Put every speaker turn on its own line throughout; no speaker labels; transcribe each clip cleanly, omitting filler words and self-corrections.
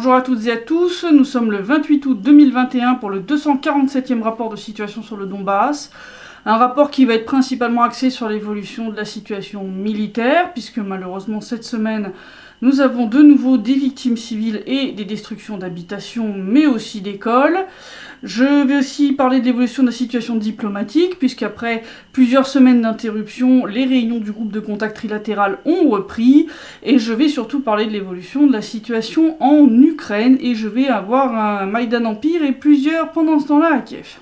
Bonjour à toutes et à tous, nous sommes le 28 août 2021 pour le 247e rapport de situation sur le Donbass. Un rapport qui va être principalement axé sur l'évolution de la situation militaire, puisque malheureusement cette semaine, nous avons de nouveau des victimes civiles et des destructions d'habitations, mais aussi d'écoles. Je vais aussi parler de l'évolution de la situation diplomatique, puisqu'après plusieurs semaines d'interruption, les réunions du groupe de contact trilatéral ont repris, et je vais surtout parler de l'évolution de la situation en Ukraine, et je vais avoir un Maïdan Empire et plusieurs pendant ce temps-là à Kiev.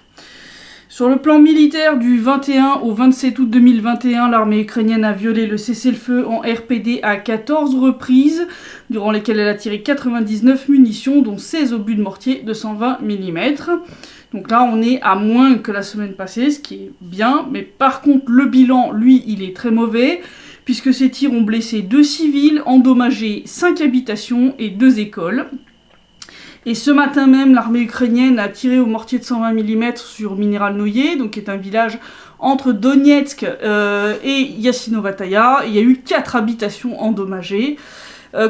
Sur le plan militaire, du 21 au 27 août 2021, l'armée ukrainienne a violé le cessez-le-feu en RPD à 14 reprises, durant lesquelles elle a tiré 99 munitions, dont 16 obus de mortier de 120 mm. Donc là, on est à moins que la semaine passée, ce qui est bien, mais par contre, le bilan, lui, il est très mauvais, puisque ces tirs ont blessé 2 civils, endommagé 5 habitations et 2 écoles. Et ce matin même, l'armée ukrainienne a tiré au mortier de 120 mm sur Mineralnoye, donc qui est un village entre Donetsk et Yassinovataya. Il y a eu 4 habitations endommagées.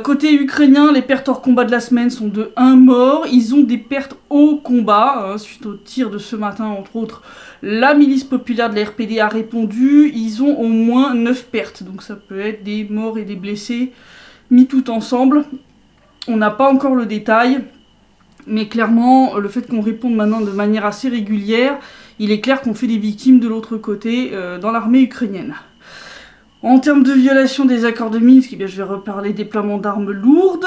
Côté ukrainien, les pertes hors combat de la semaine sont de 1 mort. Ils ont des pertes au combat, suite au tir de ce matin, entre autres. La milice populaire de la RPD a répondu. Ils ont au moins 9 pertes, donc ça peut être des morts et des blessés mis tout ensemble. On n'a pas encore le détail. Mais clairement, le fait qu'on réponde maintenant de manière assez régulière, il est clair qu'on fait des victimes de l'autre côté dans l'armée ukrainienne. En termes de violation des accords de Minsk, eh bien, je vais reparler déploiement d'armes lourdes.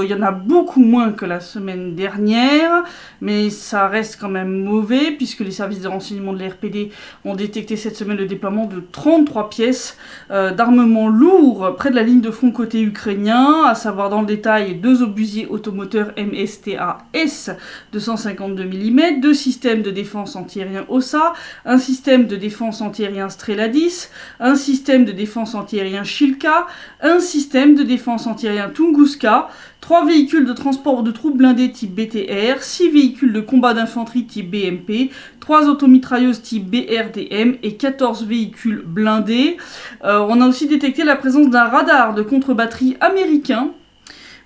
Il y en a beaucoup moins que la semaine dernière, mais ça reste quand même mauvais, puisque les services de renseignement de la RPD ont détecté cette semaine le déploiement de 33 pièces d'armement lourd près de la ligne de front côté ukrainien, à savoir dans le détail 2 obusiers automoteurs MSTA-S de 152 mm, 2 systèmes de défense antiaérien OSA, un système de défense antiaérien Strela 10, un système de défense antiaérien Shilka, un système de défense antiaérien Tunguska, 3 véhicules de transport de troupes blindées type BTR, 6 véhicules de combat d'infanterie type BMP, 3 automitrailleuses type BRDM et 14 véhicules blindés. On a aussi détecté la présence d'un radar de contre-batterie américain,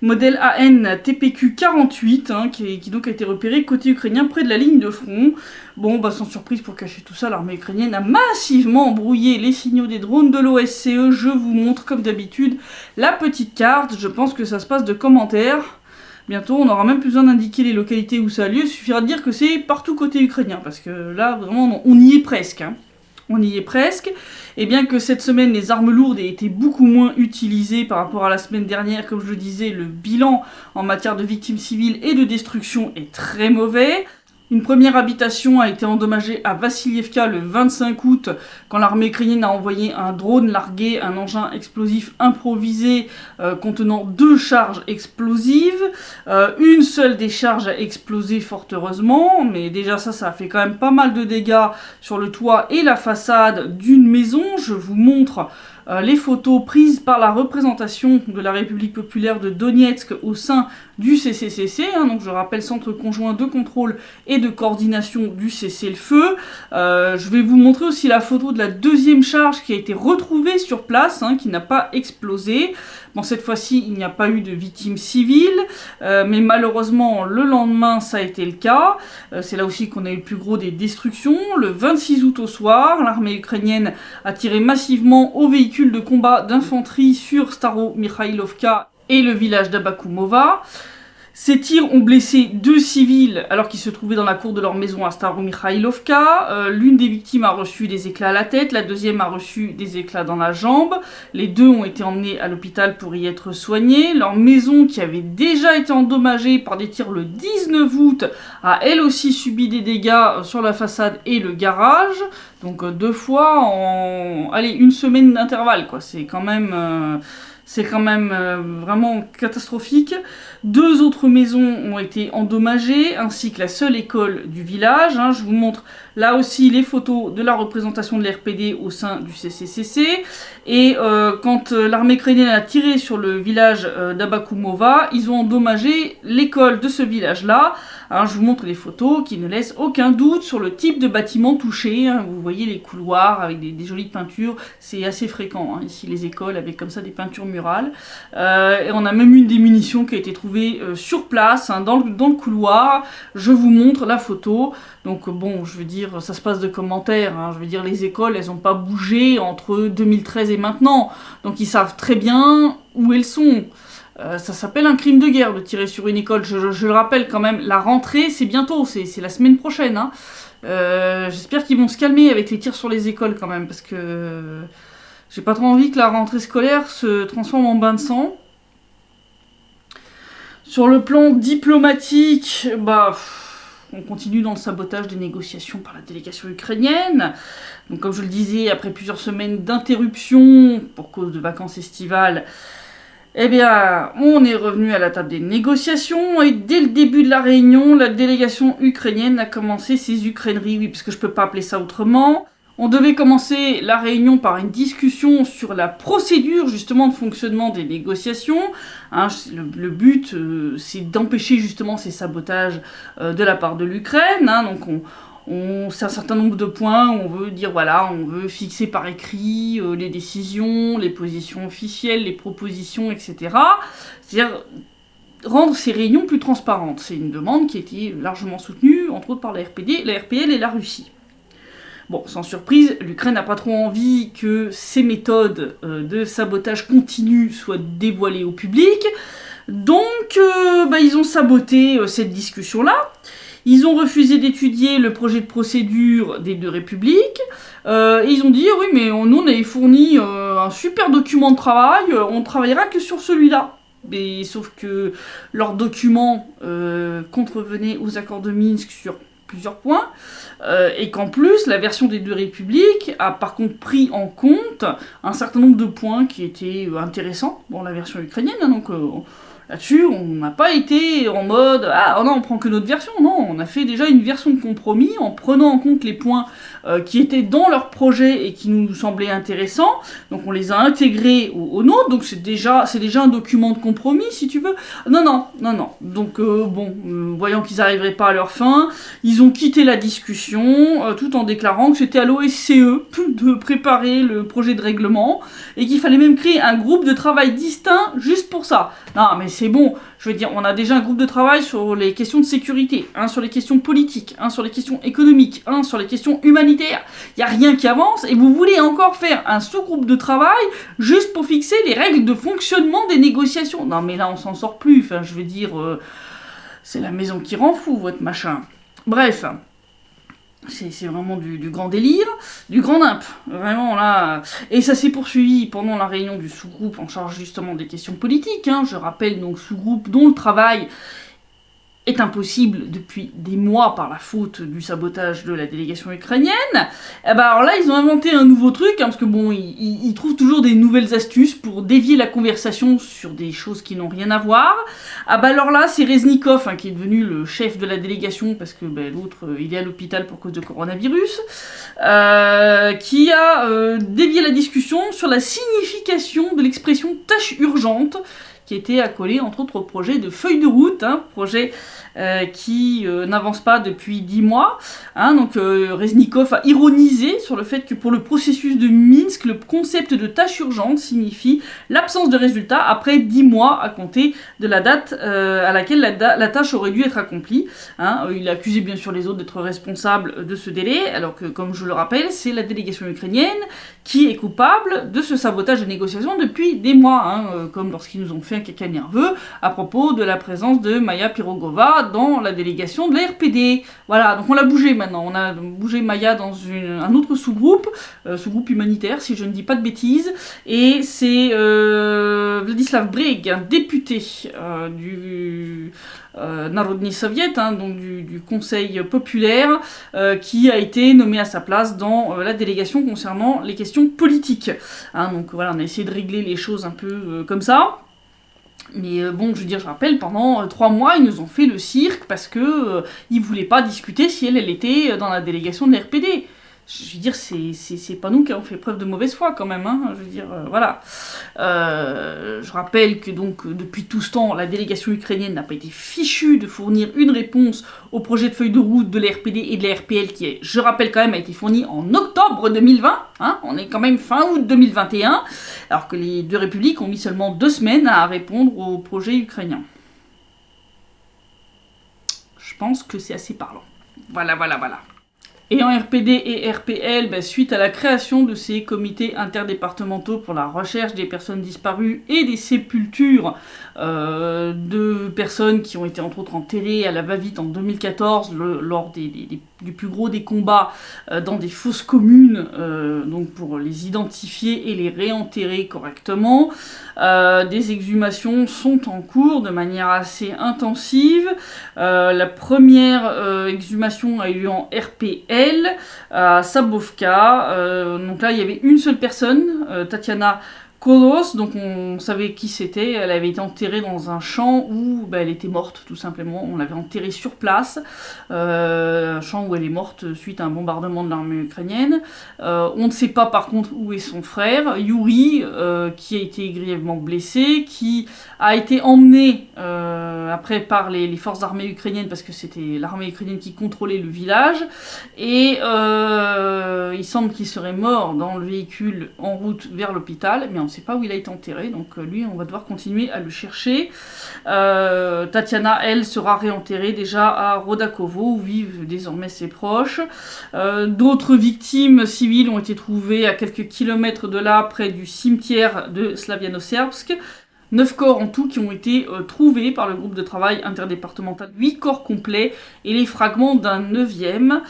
modèle AN TPQ-48, qui donc a été repéré côté ukrainien près de la ligne de front. Bon, sans surprise pour cacher tout ça, l'armée ukrainienne a massivement embrouillé les signaux des drones de l'OSCE. Je vous montre comme d'habitude la petite carte, je pense que ça se passe de commentaires. Bientôt, on n'aura même plus besoin d'indiquer les localités où ça a lieu, il suffira de dire que c'est partout côté ukrainien, parce que là, vraiment, on y est presque. On y est presque, et bien que cette semaine les armes lourdes aient été beaucoup moins utilisées par rapport à la semaine dernière, comme je le disais, le bilan en matière de victimes civiles et de destruction est très mauvais. Une première habitation a été endommagée à Vassilievka le 25 août, quand l'armée ukrainienne a envoyé un drone larguer un engin explosif improvisé contenant 2 charges explosives. Une seule des charges a explosé fort heureusement, mais déjà ça a fait quand même pas mal de dégâts sur le toit et la façade d'une maison. Je vous montre les photos prises par la représentation de la République populaire de Donetsk au sein du CCCC, donc je rappelle Centre conjoint de contrôle et de coordination du cessez-le-feu. Je vais vous montrer aussi la photo de la 2e charge qui a été retrouvée sur place, qui n'a pas explosé. Bon, cette fois-ci, il n'y a pas eu de victimes civiles, mais malheureusement, le lendemain, ça a été le cas. C'est là aussi qu'on a eu le plus gros des destructions. Le 26 août au soir, l'armée ukrainienne a tiré massivement aux véhicules de combat d'infanterie sur Staro-Mikhailovka et le village d'Abakumova. Ces tirs ont blessé 2 civils alors qu'ils se trouvaient dans la cour de leur maison à Staro-Mikhailovka. L'une des victimes a reçu des éclats à la tête, la deuxième a reçu des éclats dans la jambe. Les 2 ont été emmenés à l'hôpital pour y être soignés. Leur maison, qui avait déjà été endommagée par des tirs le 19 août, a elle aussi subi des dégâts sur la façade et le garage. Donc 2 fois en une semaine d'intervalle, quoi. C'est quand même vraiment catastrophique. 2 autres maisons ont été endommagées, ainsi que la seule école du village. Je vous montre là aussi les photos de la représentation de l'RPD au sein du CCCC. Et quand l'armée ukrainienne a tiré sur le village d'Abakumova, ils ont endommagé l'école de ce village-là, Alors, je vous montre des photos qui ne laissent aucun doute sur le type de bâtiment touché. Hein. Vous voyez les couloirs avec des jolies peintures, c'est assez fréquent. Hein. Ici, les écoles avec comme ça des peintures murales. Et on a même une des munitions qui a été trouvée sur place, hein, dans le couloir. Je vous montre la photo. Donc bon, je veux dire, ça se passe de commentaires. Hein. Je veux dire, les écoles, elles n'ont pas bougé entre 2013 et maintenant. Donc ils savent très bien où elles sont. Ça s'appelle un crime de guerre de tirer sur une école. Je le rappelle quand même, la rentrée, c'est bientôt, c'est la semaine prochaine. Hein. J'espère qu'ils vont se calmer avec les tirs sur les écoles quand même, parce que j'ai pas trop envie que la rentrée scolaire se transforme en bain de sang. Sur le plan diplomatique, on continue dans le sabotage des négociations par la délégation ukrainienne. Donc comme je le disais, après plusieurs semaines d'interruption pour cause de vacances estivales, eh bien, on est revenu à la table des négociations et dès le début de la réunion, la délégation ukrainienne a commencé ses ukraineries, oui, parce que je peux pas appeler ça autrement. On devait commencer la réunion par une discussion sur la procédure justement de fonctionnement des négociations. Hein, le but, c'est d'empêcher justement ces sabotages de la part de l'Ukraine. Hein, donc c'est un certain nombre de points où on veut dire, voilà, on veut fixer par écrit les décisions, les positions officielles, les propositions, etc. C'est-à-dire rendre ces réunions plus transparentes. C'est une demande qui a été largement soutenue, entre autres par la RPD, la RPL et la Russie. Bon, sans surprise, l'Ukraine n'a pas trop envie que ces méthodes de sabotage continu soient dévoilées au public. Donc, ils ont saboté cette discussion-là. Ils ont refusé d'étudier le projet de procédure des deux républiques. Ils ont dit, oui, mais nous, on avait fourni un super document de travail, on travaillera que sur celui-là. Mais, sauf que leur document contrevenait aux accords de Minsk sur plusieurs points, et qu'en plus, la version des deux républiques a par contre pris en compte un certain nombre de points qui étaient intéressants dans la version ukrainienne, hein, donc là-dessus, on n'a pas été en mode « Ah, non, on prend que notre version ». Non, on a fait déjà une version de compromis en prenant en compte les points qui étaient dans leur projet et qui nous semblaient intéressants. Donc on les a intégrés au nôtre, donc c'est déjà un document de compromis, si tu veux. Non. Donc voyant qu'ils n'arriveraient pas à leur fin, ils ont quitté la discussion tout en déclarant que c'était à l'OSCE de préparer le projet de règlement et qu'il fallait même créer un groupe de travail distinct juste pour ça. Non, mais c'est bon, je veux dire, on a déjà un groupe de travail sur les questions de sécurité, un sur les questions politiques, un sur les questions économiques, un sur les questions humanitaires. Il n'y a rien qui avance et vous voulez encore faire un sous-groupe de travail juste pour fixer les règles de fonctionnement des négociations. Non, mais là, on s'en sort plus. Enfin, je veux dire, c'est la maison qui rend fou, votre machin. Bref. C'est vraiment du grand délire, du grand nimp, vraiment là. Et ça s'est poursuivi pendant la réunion du sous-groupe en charge justement des questions politiques. Hein. Je rappelle donc sous-groupe dont le travail est impossible depuis des mois par la faute du sabotage de la délégation ukrainienne. Et alors là, ils ont inventé un nouveau truc, hein, parce que bon, ils trouvent toujours des nouvelles astuces pour dévier la conversation sur des choses qui n'ont rien à voir. Alors là, c'est Reznikov, hein, qui est devenu le chef de la délégation, parce que l'autre, il est à l'hôpital pour cause de coronavirus, qui a dévié la discussion sur la signification de l'expression « tâche urgente », qui était accolé entre autres au projet de feuille de route, hein, projet qui n'avance pas depuis 10 mois. Hein, donc Reznikov a ironisé sur le fait que pour le processus de Minsk, le concept de tâche urgente signifie l'absence de résultat après 10 mois à compter de la date à laquelle la tâche aurait dû être accomplie. Hein, il a accusé bien sûr les autres d'être responsables de ce délai, alors que, comme je le rappelle, c'est la délégation ukrainienne qui est coupable de ce sabotage des négociations depuis des mois, hein, comme lorsqu'ils nous ont fait un caca nerveux à propos de la présence de Maya Pirogova dans la délégation de la RPD. Voilà, donc on l'a bougé maintenant, on a bougé Maya dans un autre sous-groupe humanitaire, si je ne dis pas de bêtises, et c'est Vladislav Breg, un député du Narodny Soviet, hein, donc du Conseil populaire, qui a été nommé à sa place dans la délégation concernant les questions politiques. Hein, donc voilà, on a essayé de régler les choses un peu comme ça. Mais bon, je veux dire, je rappelle, pendant 3 mois, ils nous ont fait le cirque parce que ils voulaient pas discuter si elle était dans la délégation de la RPD. je veux dire, c'est pas nous qui avons fait preuve de mauvaise foi quand même, hein, je veux dire, voilà. Je rappelle que donc depuis tout ce temps, la délégation ukrainienne n'a pas été fichue de fournir une réponse au projet de feuille de route de l'RPD et de la RPL qui, je rappelle quand même, a été fourni en octobre 2020, hein, on est quand même fin août 2021, alors que les deux républiques ont mis seulement 2 semaines à répondre au projet ukrainien. Je pense que c'est assez parlant. Voilà. Et en RPD et RPL, suite à la création de ces comités interdépartementaux pour la recherche des personnes disparues et des sépultures de personnes qui ont été entre autres enterrées à la va-vite en 2014 lors du plus gros des combats dans des fosses communes, donc pour les identifier et les réenterrer correctement. Des exhumations sont en cours de manière assez intensive. La première exhumation a eu lieu en RPL à Sabovka. Donc là, il y avait une seule personne, Tatiana Kolos, donc on savait qui c'était. Elle avait été enterrée dans un champ où elle était morte, tout simplement. On l'avait enterrée sur place, un champ où elle est morte suite à un bombardement de l'armée ukrainienne. On ne sait pas par contre où est son frère, Yuri, qui a été grièvement blessé, qui a été emmené après par les forces armées ukrainiennes, parce que c'était l'armée ukrainienne qui contrôlait le village, et il semble qu'il serait mort dans le véhicule en route vers l'hôpital, mais on ne sait pas où il a été enterré, donc lui on va devoir continuer à le chercher. Tatiana, elle, sera réenterrée déjà à Rodakovo, où vivent désormais ses proches. D'autres victimes civiles ont été trouvées à quelques kilomètres de là, près du cimetière de Slaviano-Serbsk. 9 corps en tout qui ont été trouvés par le groupe de travail interdépartemental, 8 corps complets et les fragments d'un 9e.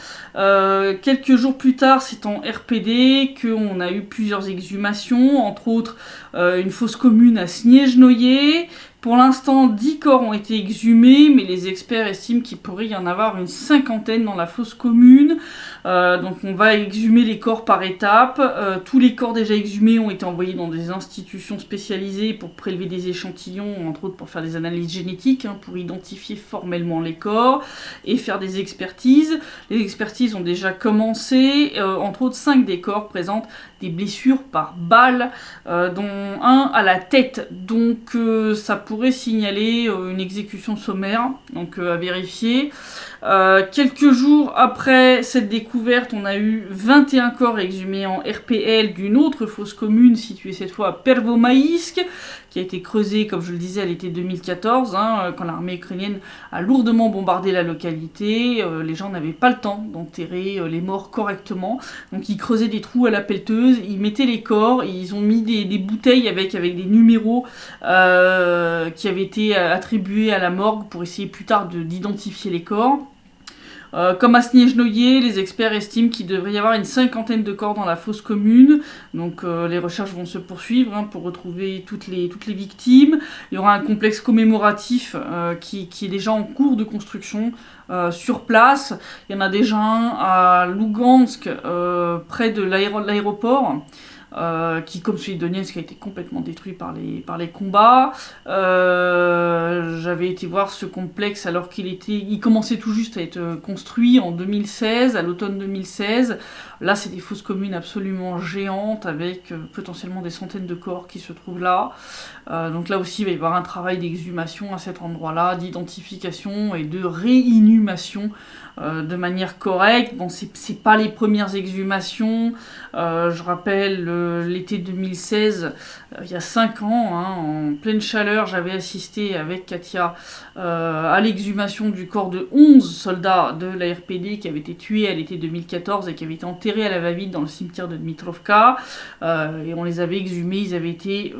Quelques jours plus tard, c'est en RPD qu'on a eu plusieurs exhumations, entre autres une fosse commune à Sniezhnoye. Pour l'instant, 10 corps ont été exhumés, mais les experts estiment qu'il pourrait y en avoir une 50aine dans la fosse commune. Donc on va exhumer les corps par étapes. Tous les corps déjà exhumés ont été envoyés dans des institutions spécialisées pour prélever des échantillons, entre autres pour faire des analyses génétiques, pour identifier formellement les corps et faire des expertises. Les expertises ont déjà commencé, entre autres 5 des corps présentent des blessures par balle, dont un à la tête, donc ça pourrait signaler une exécution sommaire, donc à vérifier. Quelques jours après cette découverte, on a eu 21 corps exhumés en RPL d'une autre fosse commune située cette fois à Pervomaïsk, qui a été creusée, comme je le disais, à l'été 2014, quand l'armée ukrainienne a lourdement bombardé la localité. Les gens n'avaient pas le temps d'enterrer les morts correctement, donc ils creusaient des trous à la pelleteuse, ils mettaient les corps, ils ont mis des bouteilles avec des numéros qui avaient été attribués à la morgue pour essayer plus tard d'identifier les corps. Comme à Sniezhnoye, les experts estiment qu'il devrait y avoir une 50aine de corps dans la fosse commune, donc les recherches vont se poursuivre pour retrouver toutes les victimes. Il y aura un complexe commémoratif qui est déjà en cours de construction sur place. Il y en a déjà un à Lugansk, près de l'aéroport. Qui, comme celui de Donetsk, a été complètement détruit par les combats. J'avais été voir ce complexe alors il commençait tout juste à être construit en 2016, à l'automne 2016. Là, c'est des fosses communes absolument géantes, avec potentiellement des centaines de corps qui se trouvent là. Donc là aussi, il va y avoir un travail d'exhumation à cet endroit-là, d'identification et de réinhumation de manière correcte. Bon, c'est pas les premières exhumations. Je rappelle, l'été 2016, il y a 5 ans, en pleine chaleur, j'avais assisté avec Katia à l'exhumation du corps de 11 soldats de la RPD qui avaient été tués à l'été 2014 et qui avaient été enterrés à la va-vite dans le cimetière de Dmitrovka. Et on les avait exhumés, ils avaient été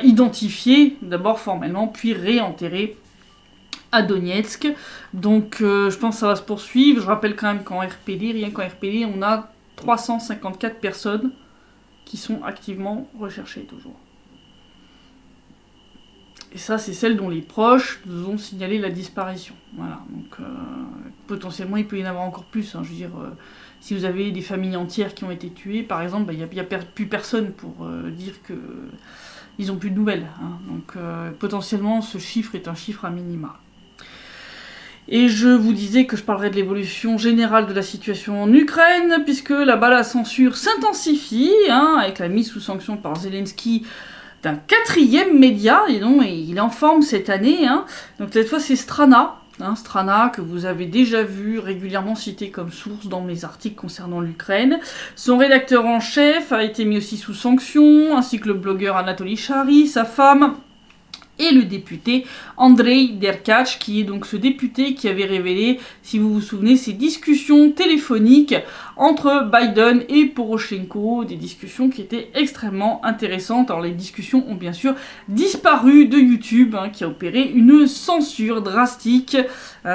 identifiés, d'abord formellement, puis réenterrés à Donetsk. Donc je pense que ça va se poursuivre. Je rappelle quand même qu'en RPD, rien qu'en RPD, on a 354 personnes qui sont activement recherchées toujours. Et ça, c'est celles dont les proches nous ont signalé la disparition. Voilà, donc potentiellement, il peut y en avoir encore plus. Je veux dire, si vous avez des familles entières qui ont été tuées, par exemple, il n'y a plus personne pour dire qu'ils n'ont plus de nouvelles. Donc potentiellement, ce chiffre est un chiffre à minima. Et je vous disais que je parlerais de l'évolution générale de la situation en Ukraine, puisque là-bas la censure s'intensifie, avec la mise sous sanction par Zelensky d'un 4e média, et donc il est en forme cette année. Donc cette fois c'est Strana. Strana, que vous avez déjà vu régulièrement cité comme source dans mes articles concernant l'Ukraine. Son rédacteur en chef a été mis aussi sous sanction, ainsi que le blogueur Anatoly Chary, sa femme, et le député Andrei Derkach, qui est donc ce député qui avait révélé, si vous vous souvenez, ces discussions téléphoniques entre Biden et Poroshenko, des discussions qui étaient extrêmement intéressantes. Alors les discussions ont bien sûr disparu de YouTube, qui a opéré une censure drastique.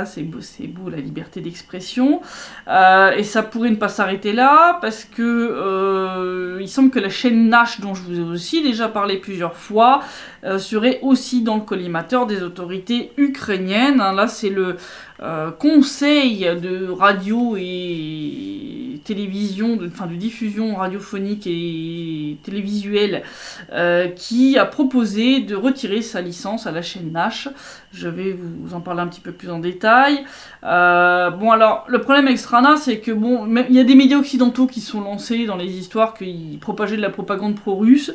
C'est beau la liberté d'expression. Et ça pourrait ne pas s'arrêter là, parce que il semble que la chaîne Nash, dont je vous ai aussi déjà parlé plusieurs fois, serait aussi dans le collimateur des autorités ukrainiennes. Là, c'est le conseil de radio et télévision, de diffusion radiophonique et télévisuelle, qui a proposé de retirer sa licence à la chaîne Nash. Je vais vous en parler un petit peu plus en détail. Alors, le problème avec Strana, c'est que, il y a des médias occidentaux qui sont lancés dans les histoires qu'ils propageaient de la propagande pro-russe.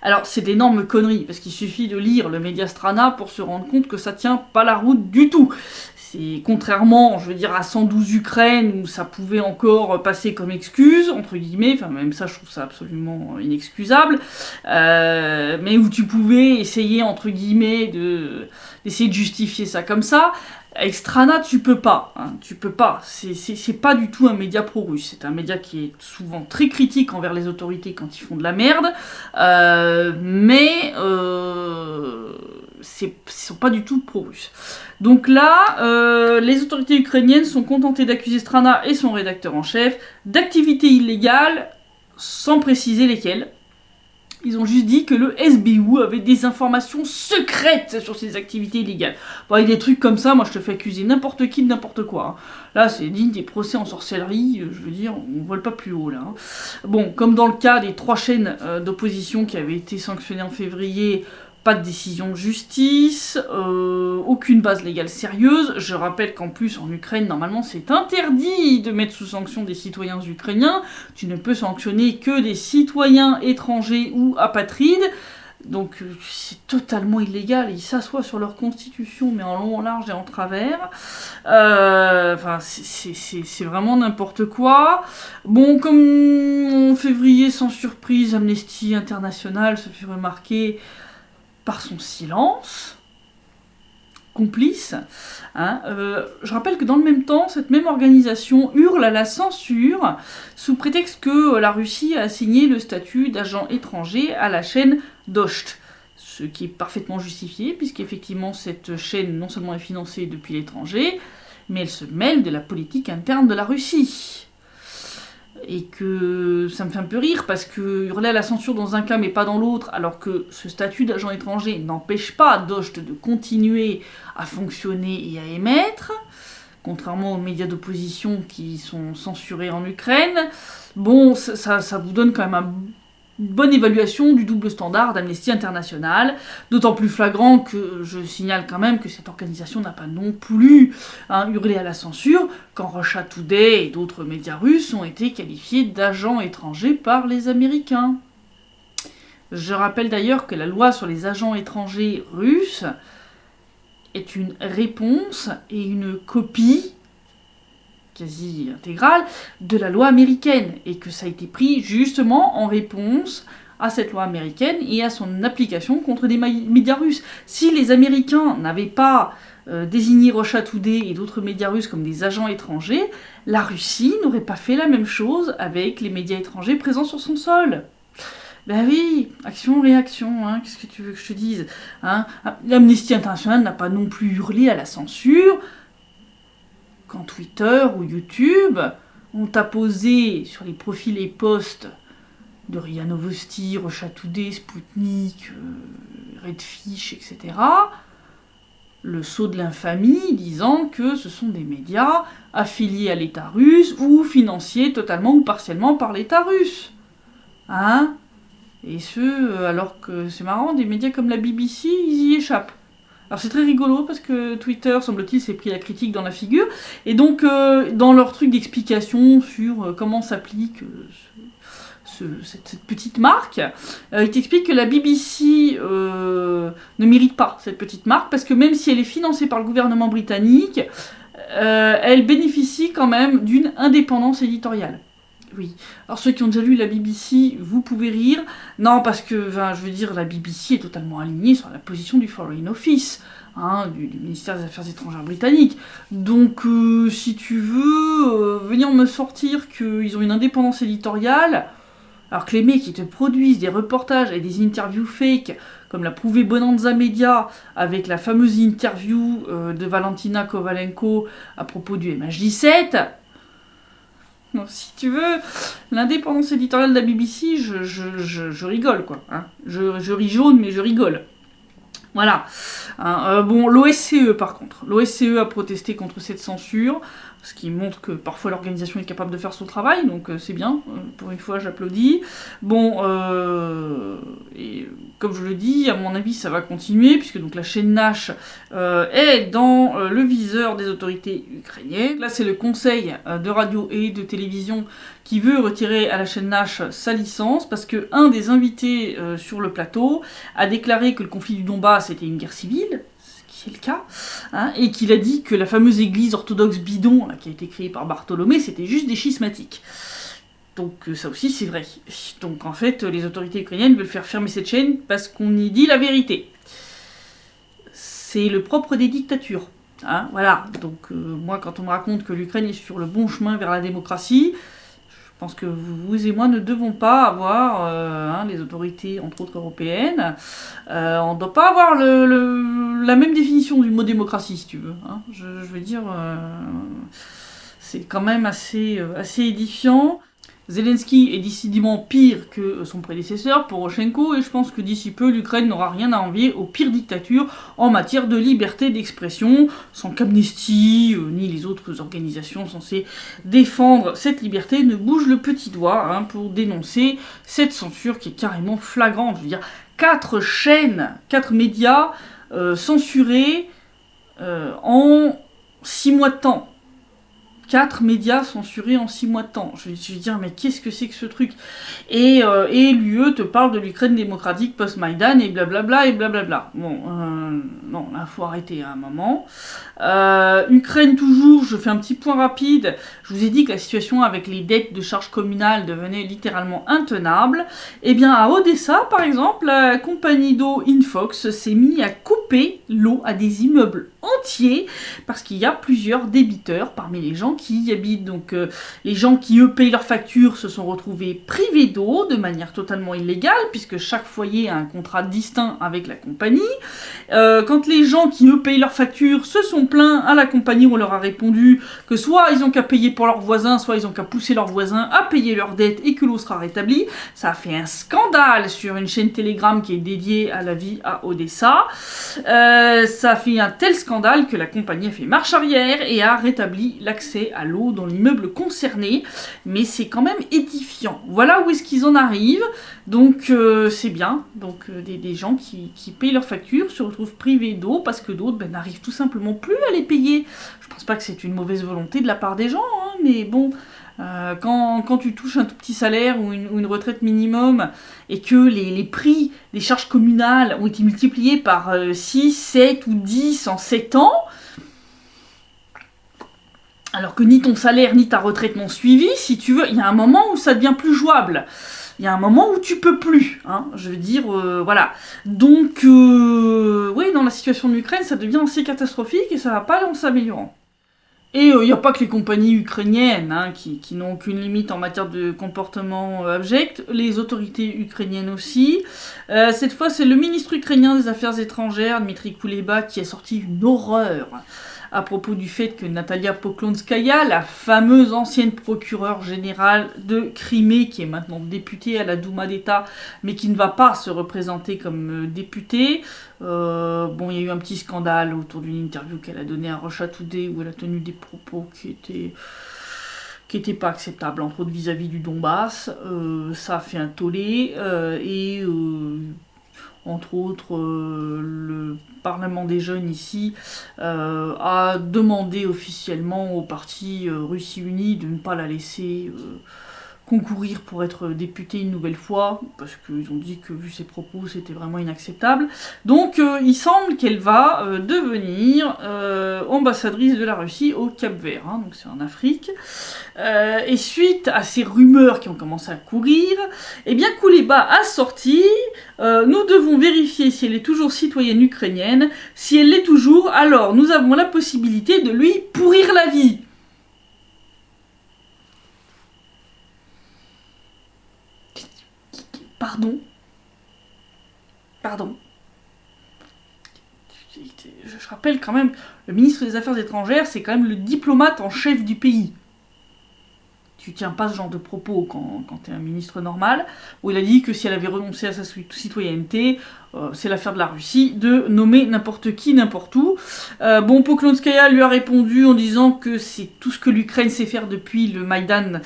Alors, c'est d'énormes conneries, parce qu'il suffit de lire le média Strana pour se rendre compte que ça tient pas la route du tout. C'est contrairement, à 112 Ukraine, où ça pouvait encore passer comme excuse, entre guillemets, même ça, je trouve ça absolument inexcusable, mais où tu pouvais essayer, entre guillemets, d'essayer de justifier ça comme ça. Avec Strana, tu peux pas. C'est pas du tout un média pro-russe. C'est un média qui est souvent très critique envers les autorités quand ils font de la merde, mais ils sont pas du tout pro-russes. Donc là, les autorités ukrainiennes sont contentées d'accuser Strana et son rédacteur en chef d'activités illégales, sans préciser lesquelles. Ils ont juste dit que le SBU avait des informations secrètes sur ces activités illégales. Avec des trucs comme ça, moi je te fais accuser n'importe qui de n'importe quoi. Là, c'est digne des procès en sorcellerie, on vole pas plus haut là. Comme dans le cas des 3 chaînes d'opposition qui avaient été sanctionnées en février, pas de décision de justice, aucune base légale sérieuse. Je rappelle qu'en plus, en Ukraine, normalement, c'est interdit de mettre sous sanction des citoyens ukrainiens. Tu ne peux sanctionner que des citoyens étrangers ou apatrides. Donc, c'est totalement illégal. Ils s'assoient sur leur constitution, mais en long, en large et en travers. C'est vraiment n'importe quoi. Comme en février, sans surprise, Amnesty International se fait remarquer par son silence complice. Je rappelle que dans le même temps, cette même organisation hurle à la censure sous prétexte que la Russie a assigné le statut d'agent étranger à la chaîne Dost. Ce qui est parfaitement justifié, puisqu'effectivement cette chaîne non seulement est financée depuis l'étranger, mais elle se mêle de la politique interne de la Russie. Et que ça me fait un peu rire, parce que hurler à la censure dans un cas mais pas dans l'autre, alors que ce statut d'agent étranger n'empêche pas Dost de continuer à fonctionner et à émettre, contrairement aux médias d'opposition qui sont censurés en Ukraine. Ça vous donne quand même une bonne évaluation du double standard d'Amnesty International, d'autant plus flagrant que je signale quand même que cette organisation n'a pas non plus hurlé à la censure quand Russia Today et d'autres médias russes ont été qualifiés d'agents étrangers par les Américains. Je rappelle d'ailleurs que la loi sur les agents étrangers russes est une réponse et une copie quasi intégrale de la loi américaine, et que ça a été pris justement en réponse à cette loi américaine et à son application contre des médias russes. Si les Américains n'avaient pas désigné Russia Today et d'autres médias russes comme des agents étrangers, la Russie n'aurait pas fait la même chose avec les médias étrangers présents sur son sol. Ben oui, action-réaction, qu'est-ce que tu veux que je te dise, L'Amnesty International n'a pas non plus hurlé à la censure quand Twitter ou YouTube ont apposé sur les profils et posts de RIA Novosti, Russia Today, Sputnik, Redfish, etc., le sceau de l'infamie disant que ce sont des médias affiliés à l'État russe ou financés totalement ou partiellement par l'État russe. Et ce, alors que c'est marrant, des médias comme la BBC, ils y échappent. Alors c'est très rigolo parce que Twitter, semble-t-il, s'est pris la critique dans la figure. Et donc, dans leur truc d'explication sur comment s'applique cette petite marque, il t'explique que la BBC ne mérite pas cette petite marque parce que même si elle est financée par le gouvernement britannique, elle bénéficie quand même d'une indépendance éditoriale. Oui. Alors ceux qui ont déjà lu la BBC, vous pouvez rire. Non, parce que, je veux dire, la BBC est totalement alignée sur la position du Foreign Office, du ministère des Affaires étrangères britannique. Donc, si tu veux venir me sortir qu'ils ont une indépendance éditoriale, alors que les mecs qui te produisent des reportages et des interviews fake, comme l'a prouvé Bonanza Media avec la fameuse interview de Valentina Kovalenko à propos du MH17. Donc, si tu veux, l'indépendance éditoriale de la BBC, je rigole, quoi. Je ris jaune, mais je rigole. Voilà. Bon, l'OSCE, par contre. L'OSCE a protesté contre cette censure, ce qui montre que parfois l'organisation est capable de faire son travail, donc c'est bien. Pour une fois, j'applaudis. Bon, et comme je le dis, à mon avis, ça va continuer, puisque donc la chaîne Nash est dans le viseur des autorités ukrainiennes. Là, c'est le conseil de radio et de télévision qui veut retirer à la chaîne Nash sa licence, parce que un des invités sur le plateau a déclaré que le conflit du Donbass était une guerre civile, ce qui est le cas, et qu'il a dit que la fameuse église orthodoxe bidon, là, qui a été créée par Bartholomé, c'était juste des schismatiques. Donc ça aussi c'est vrai. Donc en fait, les autorités ukrainiennes veulent faire fermer cette chaîne parce qu'on y dit la vérité. C'est le propre des dictatures. Voilà. Donc moi, quand on me raconte que l'Ukraine est sur le bon chemin vers la démocratie, je pense que vous et moi ne devons pas avoir, les autorités, entre autres européennes, on ne doit pas avoir la même définition du mot démocratie, si tu veux. Je veux dire, c'est quand même assez édifiant. Zelensky est décidément pire que son prédécesseur, Poroshenko, et je pense que d'ici peu, l'Ukraine n'aura rien à envier aux pires dictatures en matière de liberté d'expression, sans qu'Amnesty, ni les autres organisations censées défendre cette liberté ne bougent le petit doigt pour dénoncer cette censure qui est carrément flagrante. Je veux dire, 4 chaînes, 4 médias censurés en 6 mois de temps. 4 médias censurés en 6 mois de temps. Je vais dire, mais qu'est-ce que c'est que ce truc ? Et l'UE te parle de l'Ukraine démocratique post-Maïdan et blablabla et blablabla. Bon, non, là, faut arrêter à un moment. Ukraine toujours, je fais un petit point rapide. Je vous ai dit que la situation avec les dettes de charges communales devenait littéralement intenable. Eh bien, à Odessa, par exemple, la compagnie d'eau Infox s'est mise à couper l'eau à des immeubles entiers parce qu'il y a plusieurs débiteurs parmi les gens qui y habitent. Donc les gens qui eux payent leurs factures se sont retrouvés privés d'eau de manière totalement illégale puisque chaque foyer a un contrat distinct avec la compagnie. Quand les gens qui eux payent leurs factures se sont plaints à la compagnie, on leur a répondu que soit ils ont qu'à payer pour leurs voisins, soit ils ont qu'à pousser leurs voisins à payer leurs dettes et que l'eau sera rétablie. Ça a fait un scandale sur une chaîne Telegram qui est dédiée à la vie à Odessa. Ça a fait un tel scandale que la compagnie a fait marche arrière et a rétabli l'accès à l'eau dans l'immeuble concerné. Mais c'est quand même édifiant. Voilà où est-ce qu'ils en arrivent. Donc c'est bien. Donc des gens qui payent leurs factures se retrouvent privés d'eau parce que d'autres n'arrivent tout simplement plus à les payer. Je pense pas que c'est une mauvaise volonté de la part des gens, mais bon... Quand tu touches un tout petit salaire ou une retraite minimum et que les prix des charges communales ont été multipliés par 6, 7 ou 10 en 7 ans, alors que ni ton salaire ni ta retraite n'ont suivi, si tu veux, il y a un moment où ça devient plus jouable. Il y a un moment où tu peux plus, je veux dire, voilà. Donc, oui, dans la situation de l'Ukraine, ça devient assez catastrophique et ça va pas en s'améliorant. Et il n'y a pas que les compagnies ukrainiennes qui n'ont aucune limite en matière de comportement abject, les autorités ukrainiennes aussi. Cette fois, c'est le ministre ukrainien des Affaires étrangères, Dmitry Kuleba, qui a sorti une horreur à propos du fait que Natalia Poklonskaya, la fameuse ancienne procureure générale de Crimée, qui est maintenant députée à la Douma d'État, mais qui ne va pas se représenter comme députée. Il y a eu un petit scandale autour d'une interview qu'elle a donnée à Russia Today, où elle a tenu des propos qui étaient pas acceptables, entre autres vis-à-vis du Donbass. Ça a fait un tollé, Entre autres, le Parlement des jeunes ici a demandé officiellement au parti Russie Unie de ne pas la laisser concourir pour être députée une nouvelle fois, parce qu'ils ont dit que vu ses propos c'était vraiment inacceptable. Donc il semble qu'elle va devenir ambassadrice de la Russie au Cap-Vert, hein, donc c'est en Afrique. Et suite à ces rumeurs qui ont commencé à courir, eh bien Kouleba a sorti nous devons vérifier si elle est toujours citoyenne ukrainienne. Si elle l'est toujours, alors nous avons la possibilité de lui pourrir la vie. Pardon. Je rappelle quand même, le ministre des Affaires étrangères, c'est quand même le diplomate en chef du pays. Tu tiens pas ce genre de propos quand t'es un ministre normal, où il a dit que si elle avait renoncé à sa citoyenneté, c'est l'affaire de la Russie, de nommer n'importe qui, n'importe où. Bon, Poklonskaya lui a répondu en disant que c'est tout ce que l'Ukraine sait faire depuis le Maïdan,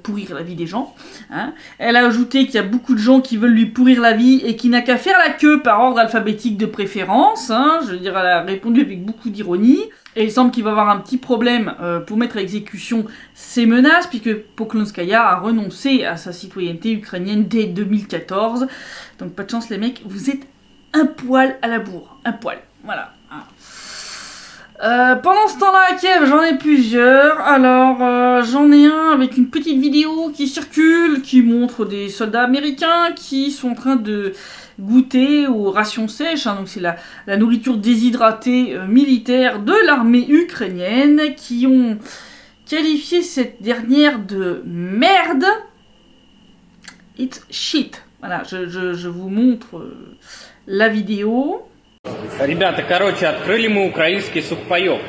pourrir la vie des gens. Hein. Elle a ajouté qu'il y a beaucoup de gens qui veulent lui pourrir la vie et qui n'a qu'à faire la queue par ordre alphabétique de préférence. Hein. Je veux dire, elle a répondu avec beaucoup d'ironie. Et il semble qu'il va avoir un petit problème pour mettre à exécution ces menaces, puisque Poklonskaya a renoncé à sa citoyenneté ukrainienne dès 2014. Donc pas de chance les mecs, vous êtes un poil à la bourre. Un poil, voilà. Pendant ce temps-là à Kiev, j'en ai plusieurs. Alors, j'en ai un avec une petite vidéo qui circule, qui montre des soldats américains qui sont en train de goûter aux rations sèches, hein, donc c'est la nourriture déshydratée militaire de l'armée ukrainienne, qui ont qualifié cette dernière de merde. It's shit. Voilà, je vous montre la vidéo.
Ребята, короче, открыли мы украинский сухпайок.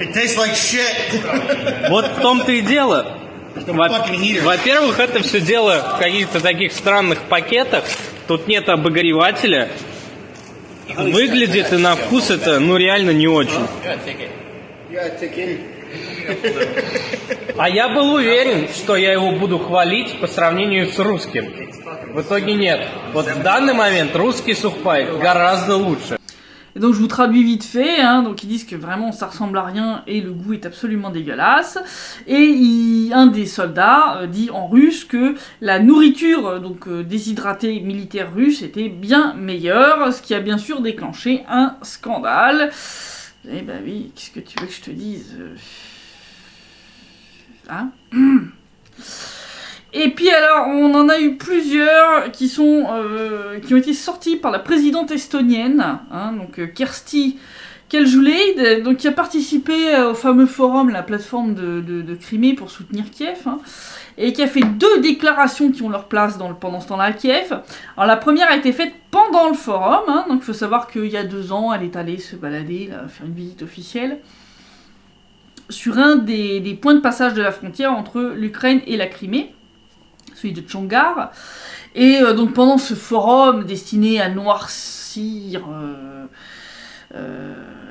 It tastes like shit.
Вот в том-то и дело. Во-первых, это все дело в каких-то таких странных пакетах. Тут нет обогревателя. Выглядит и на вкус это, ну, реально не очень. А я был уверен, что я его буду хвалить по сравнению с русским. В итоге нет. Вот в данный момент русский сухпай гораздо лучше.
Et donc je vous traduis vite fait, hein, donc ils disent que vraiment ça ressemble à rien et le goût est absolument dégueulasse. Et un des soldats dit en russe que la nourriture déshydratée militaire russe était bien meilleure, ce qui a bien sûr déclenché un scandale. Eh ben oui, qu'est-ce que tu veux que je te dise hein. Et puis alors, on en a eu plusieurs qui ont été sortis par la présidente estonienne, hein, donc Kersti Kaljulaid, donc qui a participé au fameux forum, la plateforme de Crimée pour soutenir Kiev, hein, et qui a fait 2 déclarations qui ont leur place pendant ce temps-là à Kiev. Alors la première a été faite pendant le forum, hein, donc il faut savoir qu'il y a 2 ans, elle est allée se balader, là, faire une visite officielle, sur un des points de passage de la frontière entre l'Ukraine et la Crimée, celui de Tchongar. Et donc pendant ce forum destiné à noircir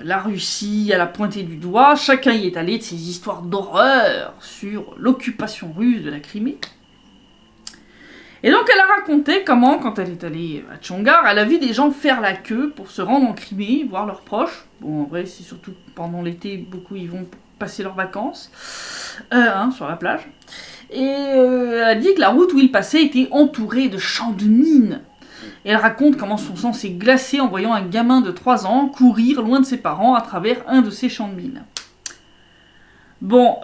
la Russie, à la pointer du doigt, chacun y est allé de ses histoires d'horreur sur l'occupation russe de la Crimée. Et donc elle a raconté comment, quand elle est allée à Tchongar, elle a vu des gens faire la queue pour se rendre en Crimée, voir leurs proches. Bon, en vrai, c'est surtout pendant l'été, beaucoup y vont passer leurs vacances, sur la plage. Et elle a dit que la route où il passait était entourée de champs de mines. Et elle raconte comment son sang s'est glacé en voyant un gamin de 3 ans courir loin de ses parents à travers un de ces champs de mines. Bon,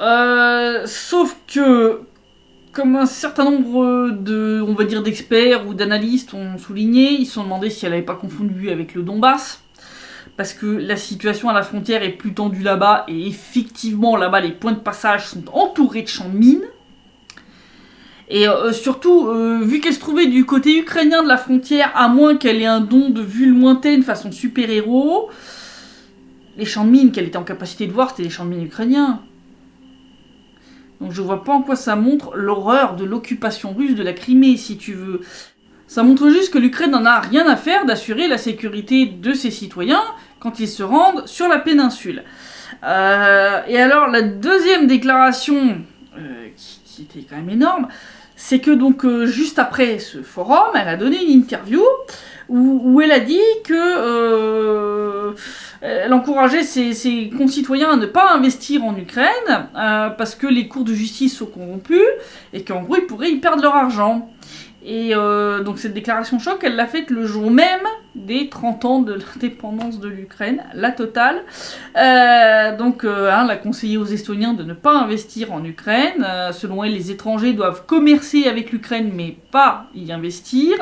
sauf que, comme un certain nombre on va dire d'experts ou d'analystes ont souligné, ils se sont demandé si elle n'avait pas confondu avec le Donbass, parce que la situation à la frontière est plus tendue là-bas, et effectivement là-bas les points de passage sont entourés de champs de mines. Et surtout, vu qu'elle se trouvait du côté ukrainien de la frontière, à moins qu'elle ait un don de vue lointaine façon super-héros, les champs de mines qu'elle était en capacité de voir, c'était les champs de mines ukrainiens. Donc je vois pas en quoi ça montre l'horreur de l'occupation russe de la Crimée, si tu veux. Ça montre juste que l'Ukraine n'en a rien à faire d'assurer la sécurité de ses citoyens quand ils se rendent sur la péninsule. Et alors, la deuxième déclaration, qui était quand même énorme, c'est que donc juste après ce forum, elle a donné une interview où elle a dit que elle encourageait ses concitoyens à ne pas investir en Ukraine parce que les cours de justice sont corrompus et qu'en gros ils pourraient y perdre leur argent. Et donc cette déclaration choc, elle l'a faite le jour même des 30 ans de l'indépendance de l'Ukraine, la totale. Elle a conseillé aux Estoniens de ne pas investir en Ukraine. Selon elle, les étrangers doivent commercer avec l'Ukraine, mais pas y investir,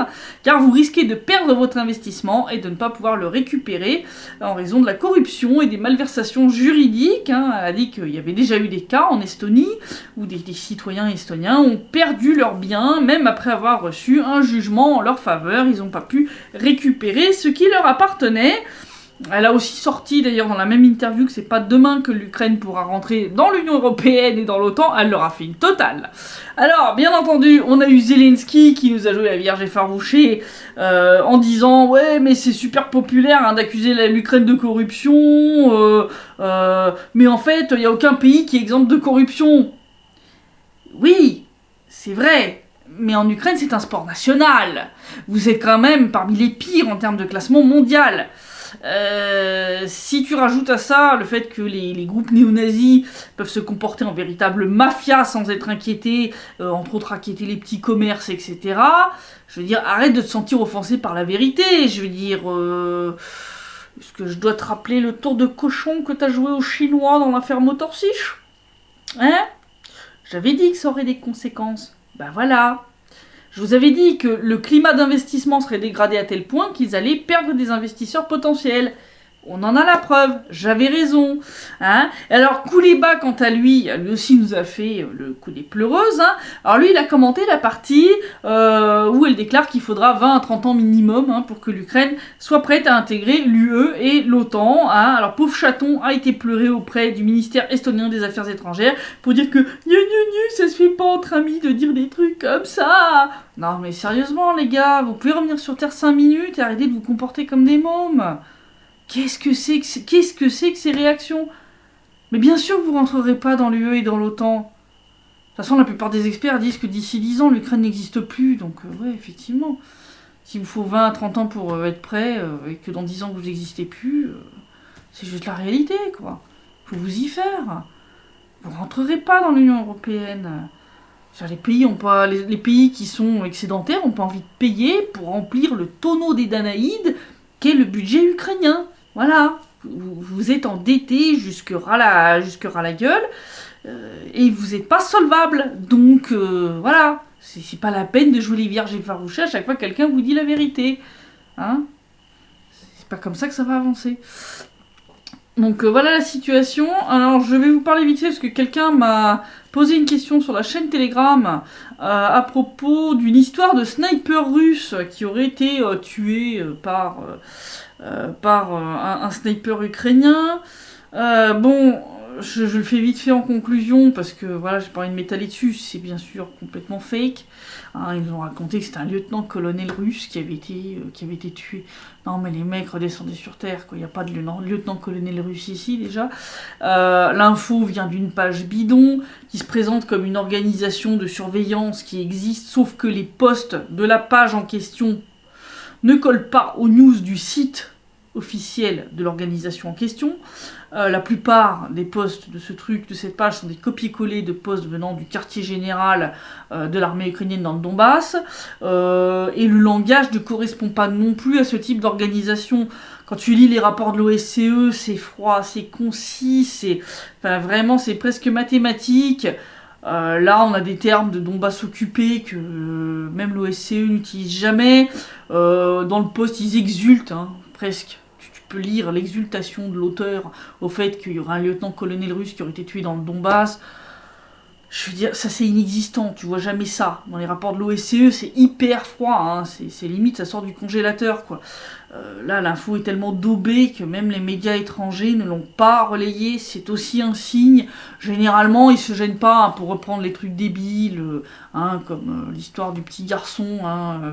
car vous risquez de perdre votre investissement et de ne pas pouvoir le récupérer en raison de la corruption et des malversations juridiques. Elle a dit qu'il y avait déjà eu des cas en Estonie où des citoyens estoniens ont perdu leurs biens, même après avoir reçu un jugement en leur faveur. Ils n'ont pas pu récupérer ce qui leur appartenait. Elle a aussi sorti d'ailleurs dans la même interview que c'est pas demain que l'Ukraine pourra rentrer dans l'Union Européenne et dans l'OTAN. Elle leur a fait une totale. Alors bien entendu, on a eu Zelensky qui nous a joué la Vierge effarouchée en disant ouais mais c'est super populaire d'accuser l'Ukraine de corruption, mais en fait il n'y a aucun pays qui est exempt de corruption. Oui, c'est vrai. Mais en Ukraine, c'est un sport national. Vous êtes quand même parmi les pires en termes de classement mondial. Si tu rajoutes à ça le fait que les groupes néo-nazis peuvent se comporter en véritable mafia sans être inquiétés, entre autres inquiéter les petits commerces, etc. Je veux dire, arrête de te sentir offensé par la vérité. Je veux dire, est-ce que je dois te rappeler le tour de cochon que t'as joué aux Chinois dans l'affaire Motorsiche ? Hein ? J'avais dit que ça aurait des conséquences. Ben voilà. Je vous avais dit que le climat d'investissement serait dégradé à tel point qu'ils allaient perdre des investisseurs potentiels. On en a la preuve, j'avais raison. Hein. Alors Kouleba, quant à lui aussi nous a fait le coup des pleureuses. Hein. Alors lui, il a commenté la partie où elle déclare qu'il faudra 20 à 30 ans minimum pour que l'Ukraine soit prête à intégrer l'UE et l'OTAN. Hein. Alors pauvre chaton a été pleuré auprès du ministère estonien des Affaires étrangères pour dire que ça se fait pas entre amis de dire des trucs comme ça. Non mais sérieusement les gars, vous pouvez revenir sur Terre 5 minutes et arrêter de vous comporter comme des mômes. Qu'est-ce que c'est que ces réactions ? Mais bien sûr que vous rentrerez pas dans l'UE et dans l'OTAN. De toute façon, la plupart des experts disent que d'ici 10 ans, l'Ukraine n'existe plus. Donc, ouais, effectivement. S'il vous faut 20 à 30 ans pour être prêt, et que dans 10 ans, vous n'existez plus, c'est juste la réalité, quoi. Faut vous y faire. Vous rentrerez pas dans l'Union Européenne. Les pays, les pays qui sont excédentaires n'ont pas envie de payer pour remplir le tonneau des Danaïdes qu'est le budget ukrainien. Voilà, vous êtes endetté jusque ras la gueule et vous n'êtes pas solvable. Donc voilà, c'est pas la peine de jouer les vierges effarouchées à chaque fois que quelqu'un vous dit la vérité. Hein, c'est pas comme ça que ça va avancer. Donc voilà la situation. Alors je vais vous parler vite fait parce que quelqu'un m'a posé une question sur la chaîne Telegram à propos d'une histoire de sniper russe qui aurait été tué par un sniper ukrainien. Je le fais vite fait en conclusion parce que voilà, j'ai pas envie de m'étaler dessus, c'est bien sûr complètement fake. Hein, ils nous ont raconté que c'était un lieutenant-colonel russe qui avait été tué. Non mais les mecs, redescendez sur terre, quoi. Il n'y a pas de lieutenant-colonel russe ici déjà. L'info vient d'une page bidon qui se présente comme une organisation de surveillance qui existe, sauf que les posts de la page en question ne collent pas aux news du site officiel de l'organisation en question. La plupart des posts de cette page sont des copier-coller de posts venant du quartier général de l'armée ukrainienne dans le Donbass. Et le langage ne correspond pas non plus à ce type d'organisation. Quand tu lis les rapports de l'OSCE, c'est froid, c'est concis, vraiment c'est presque mathématique. Là, on a des termes de Donbass occupé que même l'OSCE n'utilise jamais. Dans le post, ils exultent, presque. Tu peux lire l'exultation de l'auteur au fait qu'il y aura un lieutenant-colonel russe qui aurait été tué dans le Donbass. Je veux dire, ça c'est inexistant, tu vois jamais ça. Dans les rapports de l'OSCE, c'est hyper froid, c'est limite, ça sort du congélateur, quoi. Là, l'info est tellement daubée que même les médias étrangers ne l'ont pas relayé, c'est aussi un signe. Généralement, ils se gênent pas pour reprendre les trucs débiles, comme l'histoire du petit garçon,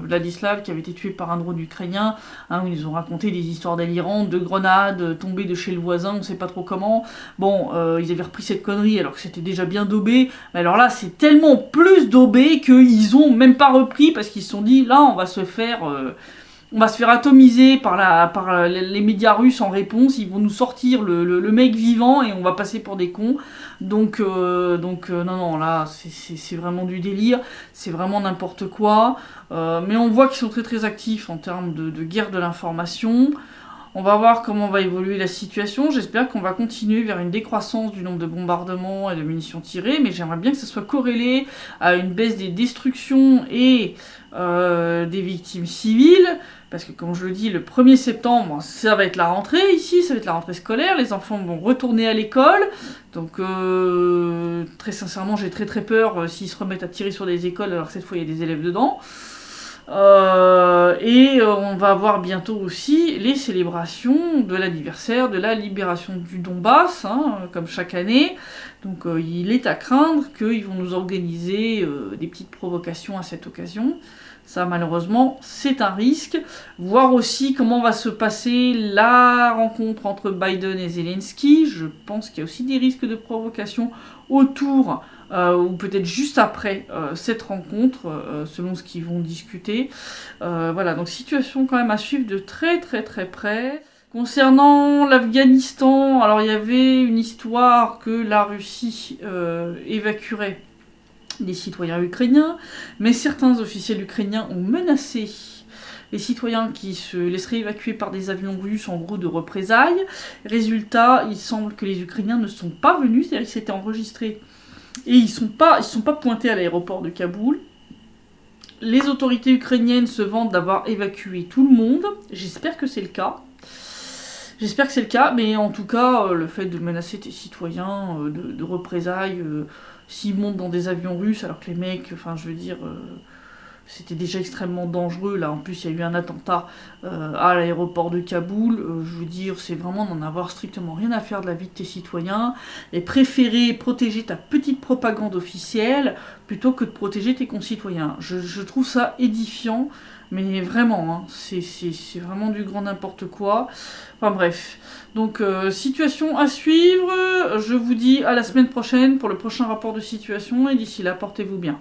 Vladislav, qui avait été tué par un drone ukrainien, où ils ont raconté des histoires délirantes, de grenades tombées de chez le voisin, on sait pas trop comment. Bon, ils avaient repris cette connerie alors que c'était déjà bien daubé, mais alors là, c'est tellement plus daubé qu'ils ont même pas repris parce qu'ils se sont dit, là, on va se faire On va se faire atomiser par les médias russes en réponse. Ils vont nous sortir le mec vivant et on va passer pour des cons. Donc non, là, c'est vraiment du délire. C'est vraiment n'importe quoi. Mais on voit qu'ils sont très très actifs en termes de guerre de l'information. On va voir comment va évoluer la situation. J'espère qu'on va continuer vers une décroissance du nombre de bombardements et de munitions tirées, mais j'aimerais bien que ça soit corrélé à une baisse des destructions et des victimes civiles, parce que comme je le dis, le 1er septembre, ça va être la rentrée ici, ça va être la rentrée scolaire, les enfants vont retourner à l'école, donc très sincèrement, j'ai très très peur s'ils se remettent à tirer sur des écoles alors que cette fois il y a des élèves dedans. On va avoir bientôt aussi les célébrations de l'anniversaire de la libération du Donbass, comme chaque année. Donc il est à craindre qu'ils vont nous organiser des petites provocations à cette occasion. Ça, malheureusement, c'est un risque. Voir aussi comment va se passer la rencontre entre Biden et Zelensky. Je pense qu'il y a aussi des risques de provocation autour ou peut-être juste après cette rencontre, selon ce qu'ils vont discuter. Voilà, donc situation quand même à suivre de très très très près. Concernant l'Afghanistan, alors il y avait une histoire que la Russie évacuerait des citoyens ukrainiens, mais certains officiels ukrainiens ont menacé les citoyens qui se laisseraient évacuer par des avions russes en gros de représailles. Résultat, il semble que les Ukrainiens ne sont pas venus, c'est-à-dire qu'ils s'étaient enregistrés et ils sont pas pointés à l'aéroport de Kaboul. Les autorités ukrainiennes se vantent d'avoir évacué tout le monde. J'espère que c'est le cas. Mais en tout cas, le fait de menacer tes citoyens de représailles, s'ils montent dans des avions russes, alors que les mecs, c'était déjà extrêmement dangereux. Là, en plus, il y a eu un attentat à l'aéroport de Kaboul. Je veux dire, c'est vraiment d'en avoir strictement rien à faire de la vie de tes citoyens et préférer protéger ta petite propagande officielle plutôt que de protéger tes concitoyens. Je trouve ça édifiant, mais vraiment, c'est vraiment du grand n'importe quoi. Enfin bref, donc situation à suivre. Je vous dis à la semaine prochaine pour le prochain rapport de situation et d'ici là, portez-vous bien.